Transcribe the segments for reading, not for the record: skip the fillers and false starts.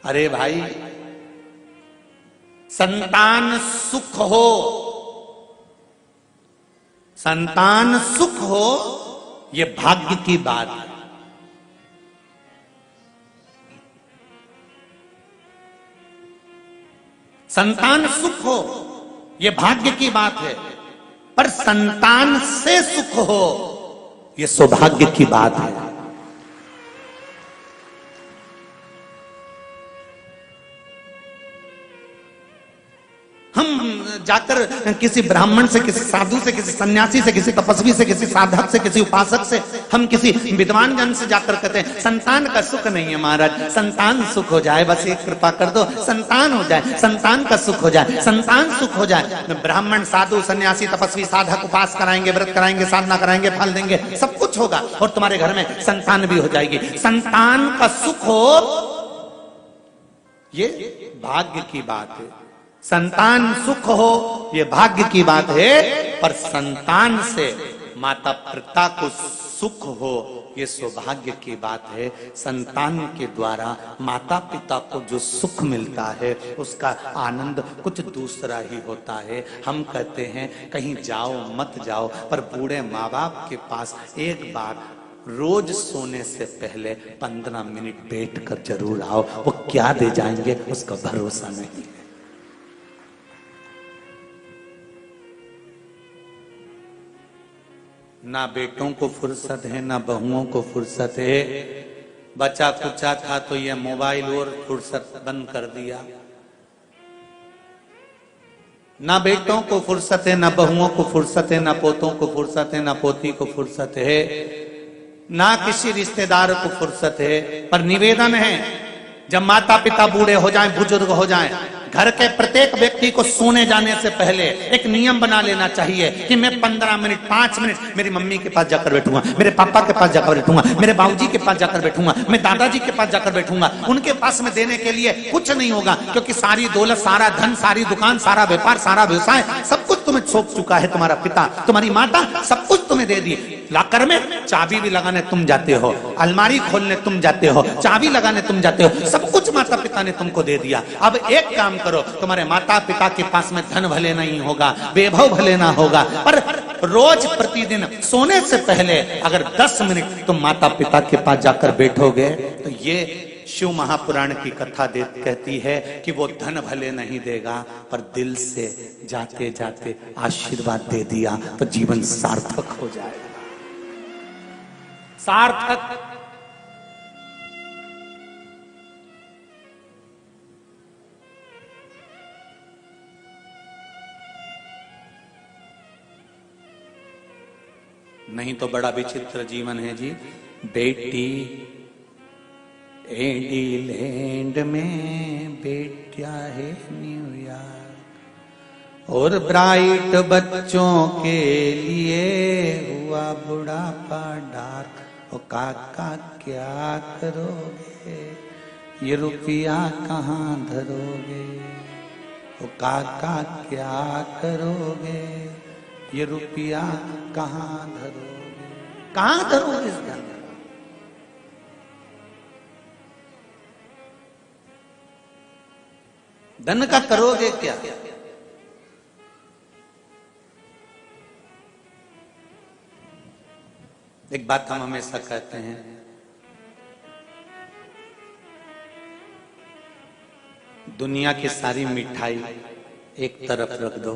अरे भाई, संतान सुख हो, संतान सुख हो, ये भाग्य की बात है। संतान सुख हो, ये भाग्य की बात है, पर संतान से सुख हो, ये सौभाग्य की बात है। हम जाकर किसी ब्राह्मण से, किसी साधु से, किसी सन्यासी से, किसी तपस्वी से, किसी साधक से, किसी उपासक से, हम किसी विद्वान जन से जाकर कहते हैं संतान का सुख नहीं है महाराज, संतान सुख हो जाए, बस एक कृपा कर दो, संतान हो जाए, संतान का सुख हो जाए, संतान सुख हो जाए। ब्राह्मण, साधु, सन्यासी, तपस्वी, साधक उपास कराएंगे, व्रत कराएंगे, साधना कराएंगे, फल देंगे, सब कुछ होगा और तुम्हारे घर में संतान भी हो जाएगी। संतान का सुख हो, ये भाग्य की बात है। संतान सुख हो, ये भाग्य की बात है, पर संतान से माता पिता को सुख हो, ये सौभाग्य की बात है। संतान के द्वारा माता पिता को जो सुख मिलता है, उसका आनंद कुछ दूसरा ही होता है। हम कहते हैं कहीं जाओ मत जाओ, पर बूढ़े माँ बाप के पास एक बार रोज सोने से पहले 15 मिनट बैठ कर जरूर आओ। वो क्या दे जाएंगे उसका भरोसा नहीं है। ना बेटों को फुर्सत है, ना बहुओं को फुर्सत है। बच्चा कुचा था तो ये मोबाइल और फुर्सत बंद कर दिया। ना बेटों को फुर्सत है, ना बहुओं को फुर्सत है, ना पोतों को फुर्सत है, ना पोती को फुर्सत है, ना किसी रिश्तेदार को फुर्सत है। पर निवेदन है, जब माता पिता बूढ़े हो जाएं, बुजुर्ग हो जाएं, घर के प्रत्येक व्यक्ति को सोने जाने से पहले एक नियम बना लेना चाहिए कि मैं 15 मिनट 5 मिनट मेरी मम्मी के पास जाकर बैठूंगा, मेरे पापा के पास जाकर बैठूंगा, मेरे बाबूजी के पास जाकर बैठूंगा, मैं दादाजी के पास जाकर बैठूंगा। उनके पास में देने के लिए कुछ नहीं होगा, क्योंकि सारी दौलत, सारा धन, सारी दुकान, सारा व्यापार, सारा व्यवसाय, सब कुछ तुम्हें सौंप चुका है तुम्हारा पिता, तुम्हारी माता, सब कुछ तुम्हें दे दी। लाकर में चाबी भी लगाने तुम जाते हो, अलमारी खोलने तुम जाते हो, चाबी लगाने तुम जाते हो, सब कुछ माता पिता ने तुमको दे दिया। अब एक काम करो, तुम्हारे माता पिता के पास में धन भले नहीं होगा, वैभव भले ना होगा, पर रोज प्रतिदिन सोने से पहले अगर 10 मिनट तुम माता पिता के पास जाकर बैठोगे, तो ये शिव महापुराण की कथा कहती है कि वो धन भले नहीं देगा, पर दिल से जाते जाते आशीर्वाद दे दिया तो जीवन सार्थक हो जाएगा। सार्थक। नहीं तो बड़ा विचित्र जीवन है जी। बेटी एडीलैंड में, बेटिया है न्यूयॉर्क, और ब्राइट बच्चों के लिए हुआ बुढ़ापा डार्क। ओ काका क्या करोगे, ये रुपया कहाँ धरोगे, ओ काका क्या करोगे, ये रुपया कहाँ धरोगे, कहाँ धरोगे इसके अंदर? धन का करोगे क्या? एक बात हम हमेशा कहते हैं, दुनिया की सारी मिठाई एक तरफ रख दो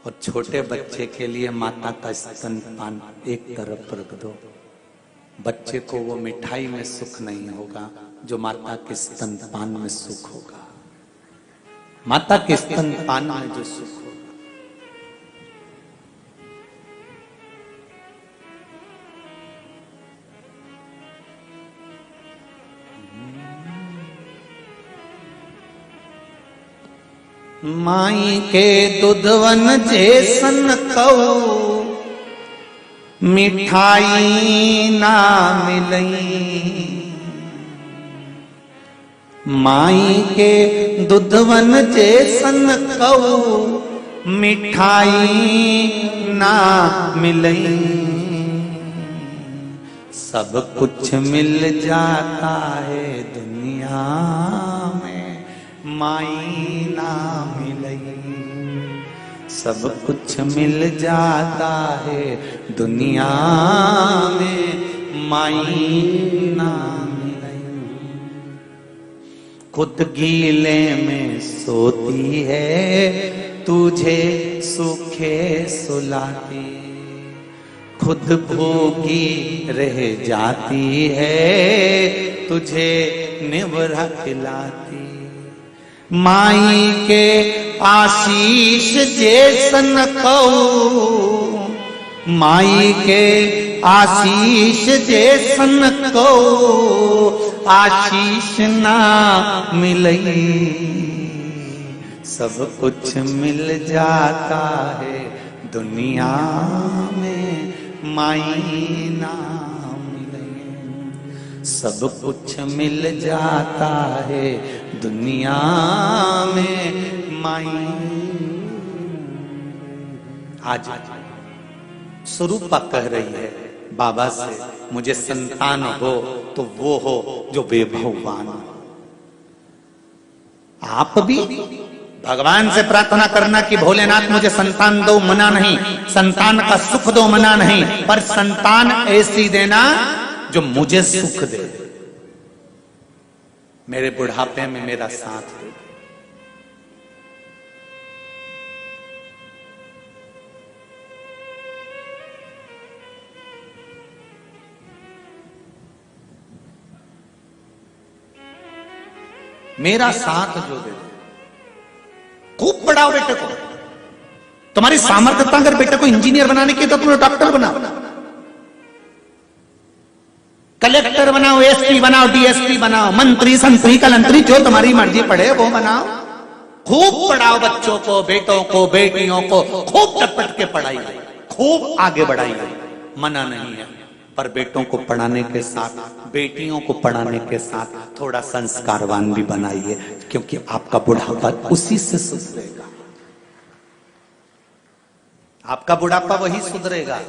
और छोटे बच्चे के लिए माता का स्तनपान एक तरफ रख दो। बच्चे को वो मिठाई में सुख नहीं होगा जो माता के स्तनपान में सुख होगा। माता के स्तनपान में जो सुख होगा। माई के दुधवन जैसन कऊ मिठाई ना मिलई, माई के दुधवन जैसन कऊ मिठाई ना मिलई, सब कुछ मिल जाता है दुनिया में, माई ना मिलई। सब कुछ मिल जाता है दुनिया में, माई ना मिलई। खुद गीले में सोती है, तुझे सूखे सुलाती। खुद भूखी रह जाती है, तुझे निवरा खिलाती। माई के आशीष जैसन कहूं, माई के आशीष जैसन कहूं, आशीष ना मिलई। सब कुछ मिल जाता है दुनिया में, माई ना मिले। सब कुछ मिल जाता है दुनिया में, माई। आज स्वरूपा कह रही है बाबा से, मुझे संतान हो तो वो हो जो वैभववान। आप भी भगवान से प्रार्थना करना कि भोलेनाथ मुझे संतान दो, मना नहीं। संतान का सुख दो, मना नहीं। पर संतान ऐसी देना जो मुझे सुख दे, मेरे बुढ़ापे में मेरा साथ दे। मेरा साथ जो दे। खूब पढ़ाओ बेटे को। तुम्हारी सामर्थ्यता अगर बेटे को इंजीनियर बनाने की तो तुम्हें डॉक्टर बनाओ, कलेक्टर बनाओ, एसपी बनाओ, डीएसपी बनाओ, मंत्री संतरी कलंतरी जो तुम्हारी मर्जी पड़े वो बनाओ। खूब पढ़ाओ बच्चों को, बेटों को, बेटियों को खूब टपट के पढ़ाई, खूब आगे बढ़ाई, मना नहीं है। पर बेटों को पढ़ाने के साथ, बेटियों को पढ़ाने के साथ थोड़ा संस्कारवान भी बनाइए, क्योंकि आपका बुढ़ापा उसी से सुधरेगा। आपका बुढ़ापा वही सुधरेगा।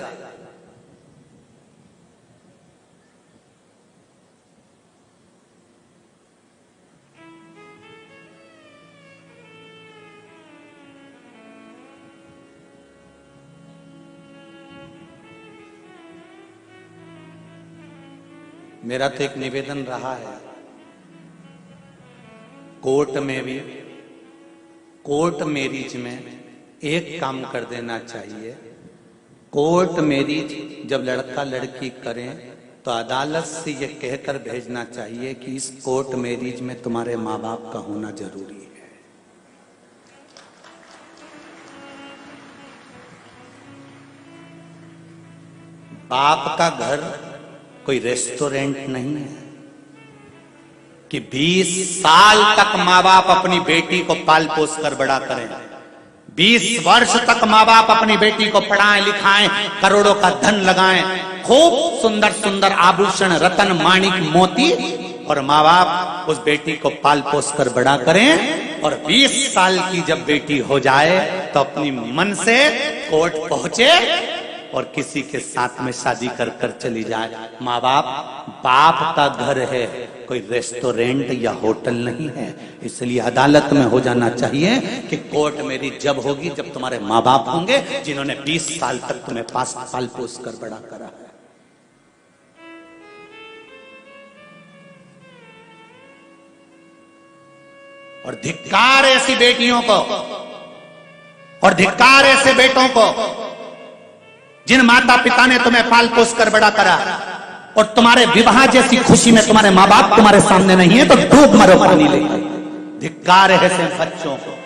मेरा तो एक निवेदन रहा है, कोर्ट में भी, कोर्ट मैरिज में एक काम कर देना चाहिए। कोर्ट मैरिज जब लड़का लड़की करें तो अदालत से ये कहकर भेजना चाहिए कि इस कोर्ट मैरिज में तुम्हारे माँ बाप का होना जरूरी है। बाप का घर कोई रेस्टोरेंट नहीं है कि 20 साल तक माँ बाप अपनी बेटी को पाल पोस कर बड़ा करें। 20 वर्ष तक माँ बाप अपनी बेटी को पढ़ाएं लिखाएं, करोड़ों का धन लगाएं, खूब सुंदर सुंदर आभूषण, रतन, माणिक, मोती, और माँ बाप उस बेटी को पाल पोस कर बड़ा करें। और 20 साल की जब बेटी हो जाए तो अपनी मन से कोर्ट पहुंचे और किसी के साथ में शादी कर कर चली जाए। माँ बाप का घर है, कोई रेस्टोरेंट या होटल नहीं है। इसलिए अदालत में हो जाना चाहिए कि कोर्ट मैरिज जब होगी जब तुम्हारे माँ बाप होंगे जिन्होंने 20 साल तक तुम्हें पाल पोस कर बड़ा करा है। और धिक्कार ऐसी बेटियों को और धिक्कार ऐसे बेटों को जिन माता पिता ने तुम्हें पाल पोस कर बड़ा करा और तुम्हारे विवाह जैसी खुशी में तुम्हारे माँ बाप तुम्हारे सामने नहीं है तो डूब मरो पानी ले। धिक्कार है ऐसे बच्चों को।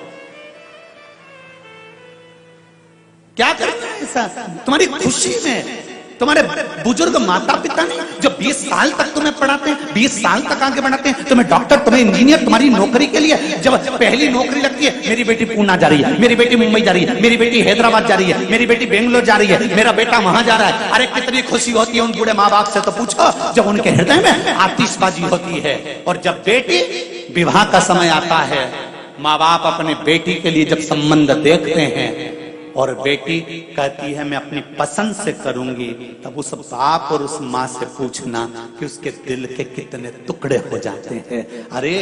क्या करना है ऐसा तुम्हारी खुशी में? तुम्हारे बुजुर्ग माता पिता ने जो 20 साल तक तुम्हें पढ़ाते हैं, 20 साल तक आगे बढ़ाते हैं, तुम्हें डॉक्टर, तुम्हें इंजीनियर, तुम्हारी नौकरी के लिए जब पहली नौकरी लगती है, मेरी बेटी पूना जा रही है, मेरी बेटी मुंबई जा रही है, मेरी बेटी हैदराबाद जा रही है, मेरी बेटी बेंगलोर जा रही है, मेरा बेटा वहां जा रहा है। अरे कितनी खुशी होती है उन बूढ़े माँ बाप से तो पूछो, जब उनके हृदय में आतिशबाजी होती है। और जब बेटी विवाह का समय आता है, माँ बाप अपने बेटी के लिए जब संबंध देखते हैं और बेटी कहती है मैं अपनी पसंद से करूंगी, तब उस बाप और उस माँ से पूछना कि उसके दिल के कितने टुकड़े हो जाते हैं। अरे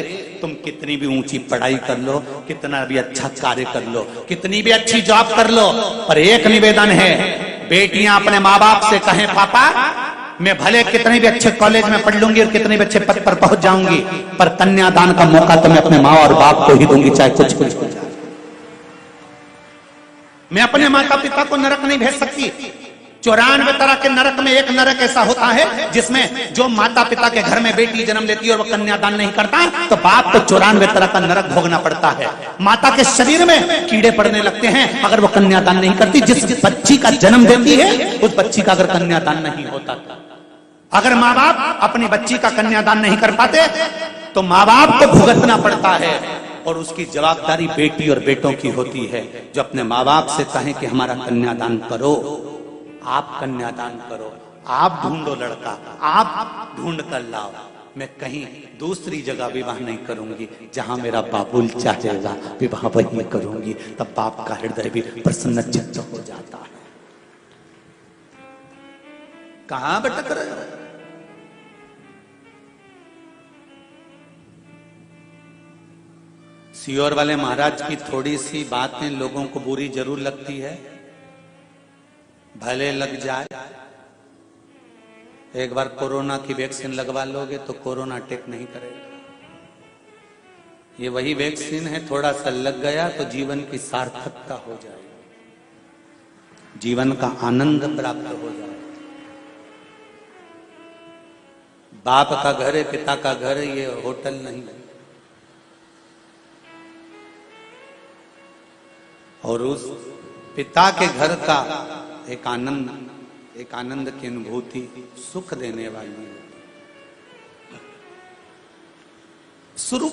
तुम कितनी भी ऊंची पढ़ाई कर लो, कितना भी अच्छा कार्य कर लो, कितनी भी अच्छी जॉब कर लो, पर एक निवेदन है, बेटियां अपने माँ बाप से कहें पापा मैं भले कितने भी अच्छे कॉलेज में पढ़ लूंगी और कितने भी अच्छे पद पर पहुंच जाऊंगी, पर कन्यादान का मौका तो मैं अपने माँ और बाप को ही दूंगी, चाहे कुछ कुछ हो जाए। मैं अपने माता पिता को नरक नहीं भेज सकती। 94 तरह के नरक में एक नरक ऐसा होता है जिसमें जो माता पिता के घर में बेटी जन्म लेती है और वह कन्यादान नहीं करता, तो बाप को 94 तरह का नरक भोगना पड़ता है। माता के शरीर में कीड़े पड़ने लगते हैं अगर वो कन्यादान नहीं करती। जिस बच्ची का जन्म देती है उस बच्ची का अगर कन्यादान नहीं होता, अगर माँ बाप अपनी बच्ची का कन्यादान नहीं कर पाते तो माँ बाप को भुगतना पड़ता है, और उसकी जवाबदारी बेटी और बेटों की होती है जो अपने माँ बाप से कहें कि हमारा कन्यादान करो, आप कन्यादान करो, आप ढूंढो लड़का, आप ढूंढ कर लाओ, मैं कहीं दूसरी जगह विवाह नहीं करूंगी, जहां मेरा बाबुल चाहेगा विवाह वहीं करूंगी। तब बाप का हृदय भी प्रसन्न चित्त हो जाता है। कहां भटक रहे हो? सियोर वाले महाराज की थोड़ी सी बातें लोगों को बुरी जरूर लगती है, भले लग जाए। एक बार कोरोना की वैक्सीन लगवा लोगे तो कोरोना अटैक नहीं करेगा। ये वही वैक्सीन है, थोड़ा सा लग गया तो जीवन की सार्थकता हो जाएगी, जीवन का आनंद प्राप्त हो जाएगा। बाप का घर है, पिता का घर है, ये होटल नहीं है। और उस पिता के घर का एक आनंद की अनुभूति सुख देने वाली है। शुरू